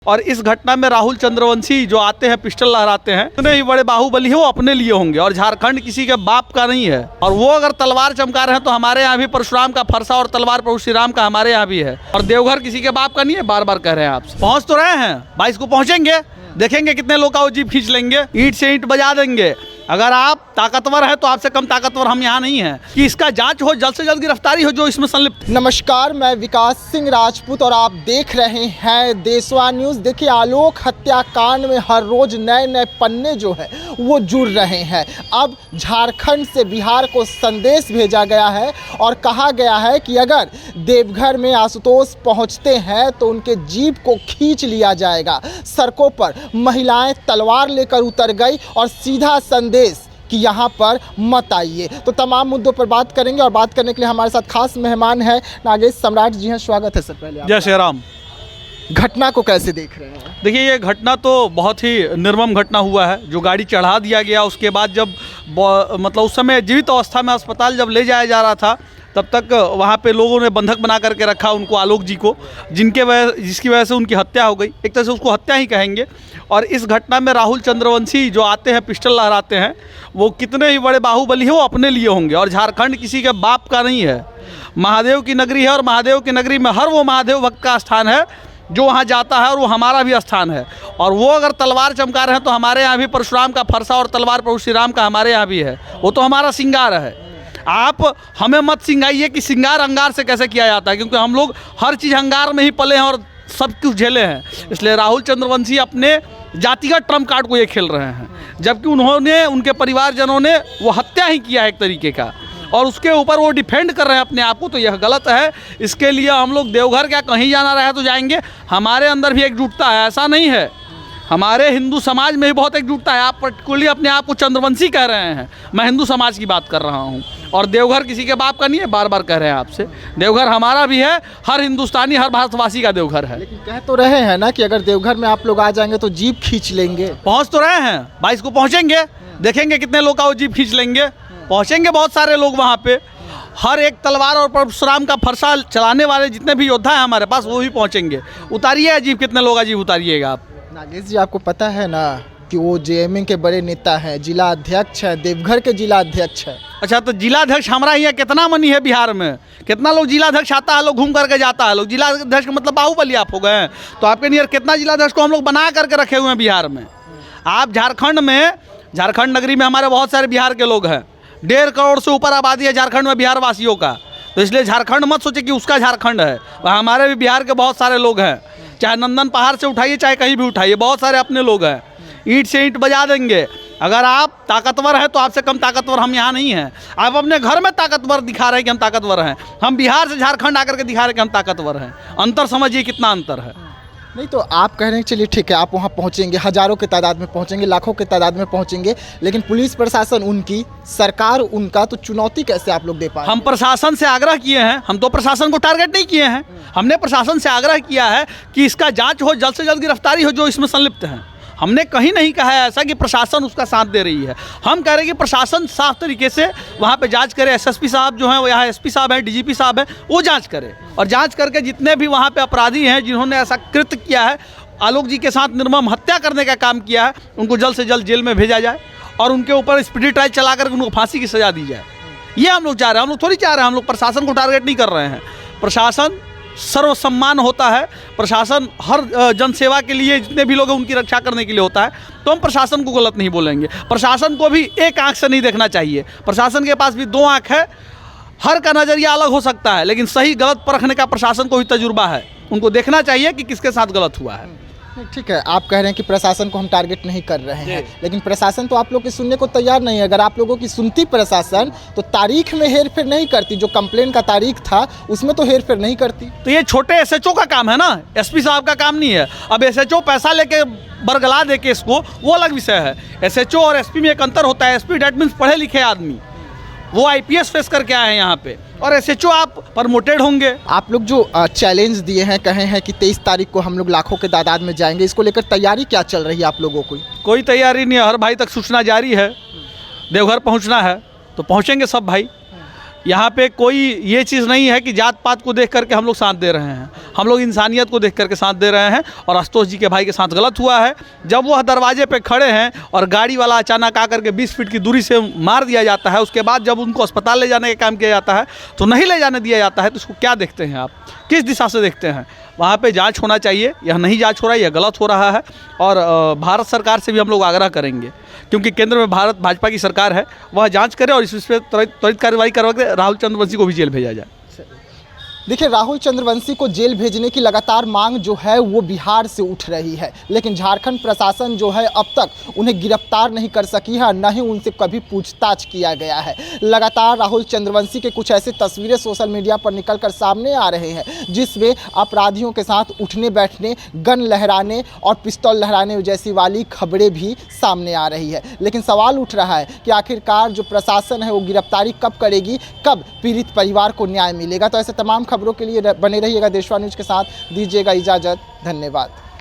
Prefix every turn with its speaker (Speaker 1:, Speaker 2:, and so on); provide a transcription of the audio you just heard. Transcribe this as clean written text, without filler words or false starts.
Speaker 1: और इस घटना में राहुल चंद्रवंशी जो आते हैं पिस्टल लहराते हैं, उन्हें ही बड़े बाहुबली है, वो अपने लिए होंगे और झारखंड किसी के बाप का नहीं है। और वो अगर तलवार चमका रहे हैं तो हमारे यहाँ भी परशुराम का फरसा और तलवार प्रभु श्री राम का हमारे यहाँ भी है। और देवघर किसी के बाप का नहीं है, बार बार कह रहे हैं आपसे। पहुँच तो रहे हैं 22 को पहुँचेंगे, देखेंगे कितने लोग का वो जीप खींच लेंगे, ईंट से ईंट बजा देंगे। अगर आप ताकतवर है तो आपसे कम ताकतवर हम यहाँ नहीं हैं कि इसका जांच हो, जल्द से जल्द गिरफ्तारी हो जो इसमें संलिप्त।
Speaker 2: नमस्कार, मैं विकास सिंह राजपूत और आप देख रहे हैं देशवा न्यूज़। देखिए, आलोक हत्याकांड में हर रोज नए नए पन्ने जो है वो जुड़ रहे हैं। अब झारखंड से बिहार को संदेश भेजा गया है और कहा गया है कि अगर देवघर में आशुतोष पहुंचते हैं तो उनके जीप को खींच लिया जाएगा। सड़कों पर महिलाएं तलवार लेकर उतर गई और सीधा संदेश कि यहाँ पर मत आइए। तो तमाम मुद्दों पर बात करेंगे और बात करने के लिए हमारे साथ खास मेहमान है नागेश सम्राट जी हैं। स्वागत है सर। पहले
Speaker 1: जय श्री राम।
Speaker 2: घटना को कैसे देख रहे हैं?
Speaker 1: देखिए, ये घटना तो बहुत ही निर्मम घटना हुआ है। जो गाड़ी चढ़ा दिया गया, उसके बाद जब मतलब उस समय जीवित अवस्था में अस्पताल जब ले जाया जा रहा था, तब तक वहाँ पे लोगों ने बंधक बना करके रखा उनको, आलोक जी को, जिसकी वजह से उनकी हत्या हो गई। एक तरह से उसको हत्या ही कहेंगे। और इस घटना में राहुल चंद्रवंशी जो आते हैं पिस्टल लहराते हैं, वो कितने ही बड़े बाहुबली है, वो अपने लिए होंगे और झारखंड किसी के बाप का नहीं है। महादेव की नगरी है और महादेव की नगरी में हर वो महादेव भक्त का स्थान है जो वहाँ जाता है, और वो हमारा भी स्थान है। और वो अगर तलवार चमका रहे हैं तो हमारे यहाँ भी परशुराम का फरसा और तलवार प्रभु श्री राम का हमारे यहाँ भी है। वो तो हमारा श्रृंगार है। आप हमें मत सिंगाइए कि श्रृंगार अंगार से कैसे किया जाता है, क्योंकि हम लोग हर चीज़ अंगार में ही पले हैं और सब कुछ झेले हैं। इसलिए राहुल चंद्रवंशी अपने जातिगत ट्रम्प कार्ड को ये खेल रहे हैं, जबकि उन्होंने, उनके परिवारजनों ने वो हत्या ही किया है एक तरीके का, और उसके ऊपर वो डिफेंड कर रहे हैं अपने आप को। तो यह गलत है। इसके लिए हम लोग देवघर क्या कहीं जाना रहे तो जाएंगे। हमारे अंदर भी एकजुटता है, ऐसा नहीं है। हमारे हिंदू समाज में भी बहुत एकजुटता है। आप पर्टिकुलरली अपने आप को चंद्रवंशी कह रहे हैं, मैं हिंदू समाज की बात कर रहा हूँ। और देवघर किसी के बाप का नहीं है, बार बार कह रहे हैं आपसे। देवघर हमारा भी है, हर हिंदुस्तानी, हर भारतवासी का देवघर है।
Speaker 2: लेकिन कह तो रहे हैं ना कि अगर देवघर में आप लोग आ जाएंगे तो जीप खींच लेंगे।
Speaker 1: पहुँच तो रहे हैं 22 को पहुँचेंगे, देखेंगे कितने लोग का वो जीप खींच लेंगे। पहुँचेंगे बहुत सारे लोग वहाँ पे। हर एक तलवार और परशुराम का फरसा चलाने वाले जितने भी योद्धा हैं हमारे पास, वो भी पहुँचेंगे। उतारिए जीप, कितने लोग का जीप उतारिएगा आप।
Speaker 2: नागेश जी, आपको पता है ना कि वो जेएमएम के बड़े नेता हैं, जिला अध्यक्ष हैं, देवघर के जिला अध्यक्ष हैं।
Speaker 1: अच्छा, तो जिला अध्यक्ष हमारा यहाँ कितना मनी है बिहार में? कितना लोग जिला अध्यक्ष आता है, लोग घूम करके जाता है। लोग जिला अध्यक्ष का मतलब बाहुबली आप हो गए हैं। तो आपके नियर कितना जिला अध्यक्ष को हम लोग बना करके रखे हुए हैं बिहार में। आप झारखंड नगरी में हमारे बहुत सारे बिहार के लोग हैं। 1.5 करोड़ से ऊपर आबादी है झारखंड में बिहार वासियों का। तो इसलिए झारखंड मत सोचे कि उसका झारखंड है, वहाँ हमारे भी बिहार के बहुत सारे लोग हैं। चाहे नंदन पहाड़ से उठाइए, चाहे कहीं भी उठाइए, बहुत सारे अपने लोग हैं। ईंट से ईंट बजा देंगे। अगर आप ताकतवर है तो आपसे कम ताकतवर हम यहाँ नहीं हैं। आप अपने घर में ताकतवर दिखा रहे हैं कि हम ताकतवर हैं। हम बिहार से झारखंड आकर के दिखा रहे हैं कि हम ताकतवर हैं। अंतर समझिए कितना अंतर है।
Speaker 2: नहीं तो आप कह रहे हैं चलिए ठीक है, आप वहाँ पहुँचेंगे, हज़ारों के तादाद में पहुँचेंगे, लाखों के तादाद में पहुँचेंगे, लेकिन पुलिस प्रशासन उनकी, सरकार उनका, तो चुनौती कैसे आप लोग दे पाए?
Speaker 1: हम प्रशासन से आग्रह किए हैं। हम तो प्रशासन को टारगेट नहीं किए हैं। हमने प्रशासन से आग्रह किया है कि इसका जांच हो, जल्द से जल्द गिरफ्तारी हो जो इसमें संलिप्त हैं। हमने कहीं नहीं कहा है ऐसा कि प्रशासन उसका साथ दे रही है। हम कह रहे हैं कि प्रशासन साफ तरीके से वहाँ पे जांच करे। एसएसपी साहब जो हैं, वो यहाँ एसपी साहब हैं, डीजीपी साहब हैं, वो जांच करे और जांच करके जितने भी वहाँ पे अपराधी हैं जिन्होंने ऐसा कृत्य किया है, आलोक जी के साथ निर्मम हत्या करने का काम किया है, उनको जल्द से जल्द जेल में भेजा जाए और उनके ऊपर स्पीडी ट्रायल चला कर उनको फांसी की सज़ा दी जाए। ये हम लोग चाह रहे हैं। हम लोग थोड़ी चाह रहे हैं, हम लोग प्रशासन को टारगेट नहीं कर रहे हैं। प्रशासन सर्वसम्मान होता है। प्रशासन हर जनसेवा के लिए, जितने भी लोग हैं उनकी रक्षा करने के लिए होता है। तो हम प्रशासन को गलत नहीं बोलेंगे। प्रशासन को भी एक आंख से नहीं देखना चाहिए। प्रशासन के पास भी 2 आंख है। हर का नज़रिया अलग हो सकता है, लेकिन सही गलत परखने का प्रशासन को भी तजुर्बा है। उनको देखना चाहिए कि किसके साथ गलत हुआ है।
Speaker 2: ठीक है, आप कह रहे हैं कि प्रशासन को हम टारगेट नहीं कर रहे हैं, लेकिन प्रशासन तो आप लोग की सुनने को तैयार नहीं है। अगर आप लोगों की सुनती प्रशासन तो तारीख में हेर फेर नहीं करती। जो कंप्लेन का तारीख था उसमें तो हेर फेर नहीं करती।
Speaker 1: तो ये छोटे एसएचओ का काम है ना, एसपी साहब का काम नहीं है। अब एसएचओ पैसा लेके बरगला दे केस को, वो अलग विषय है। एसएचओ और एसपी में एक अंतर होता है। एसपी डेट मीन्स पढ़े लिखे आदमी, वो आईपीएस फेस करके आए हैं यहाँ पे, और एसएचओ आप प्रमोटेड होंगे।
Speaker 2: आप लोग जो चैलेंज दिए हैं, कहे हैं कि 23 तारीख को हम लोग लाखों के तादाद में जाएंगे, इसको लेकर तैयारी क्या चल रही है आप लोगों को?
Speaker 1: कोई तैयारी नहीं है। हर भाई तक सूचना जारी है। देवघर पहुँचना है तो पहुँचेंगे सब भाई। यहाँ पे कोई ये चीज़ नहीं है कि जात पात को देख करके हम लोग साथ दे रहे हैं, हम लोग इंसानियत को देख करके साथ दे रहे हैं। और आशुतोष जी के भाई के साथ गलत हुआ है। जब वह दरवाजे पे खड़े हैं और गाड़ी वाला अचानक आकर के 20 फीट की दूरी से मार दिया जाता है, उसके बाद जब उनको अस्पताल ले जाने का काम किया जाता है तो नहीं ले जाने दिया जाता है, तो उसको क्या देखते हैं आप, किस दिशा से देखते हैं? वहाँ पे जांच होना चाहिए, यह नहीं जांच हो रहा है, यह गलत हो रहा है। और भारत सरकार से भी हम लोग आग्रह करेंगे, क्योंकि केंद्र में भारत भाजपा की सरकार है, वह जांच करे और इस पर त्वरित कार्रवाई करवा के राहुल चंद्रवंशी को भी जेल भेजा जाए।
Speaker 2: देखिए, राहुल चंद्रवंशी को जेल भेजने की लगातार मांग जो है वो बिहार से उठ रही है, लेकिन झारखंड प्रशासन जो है अब तक उन्हें गिरफ्तार नहीं कर सकी है, न ही उनसे कभी पूछताछ किया गया है। लगातार राहुल चंद्रवंशी के कुछ ऐसे तस्वीरें सोशल मीडिया पर निकलकर सामने आ रहे हैं जिसमें अपराधियों के साथ उठने बैठने, गन लहराने और पिस्तौल लहराने जैसी वाली खबरें भी सामने आ रही है। लेकिन सवाल उठ रहा है कि आखिरकार जो प्रशासन है वो गिरफ्तारी कब करेगी, कब पीड़ित परिवार को न्याय मिलेगा। तो ऐसे तमाम खबरों के लिए बने रहिएगा देशवा न्यूज़ के साथ। दीजिएगा इजाज़त, धन्यवाद।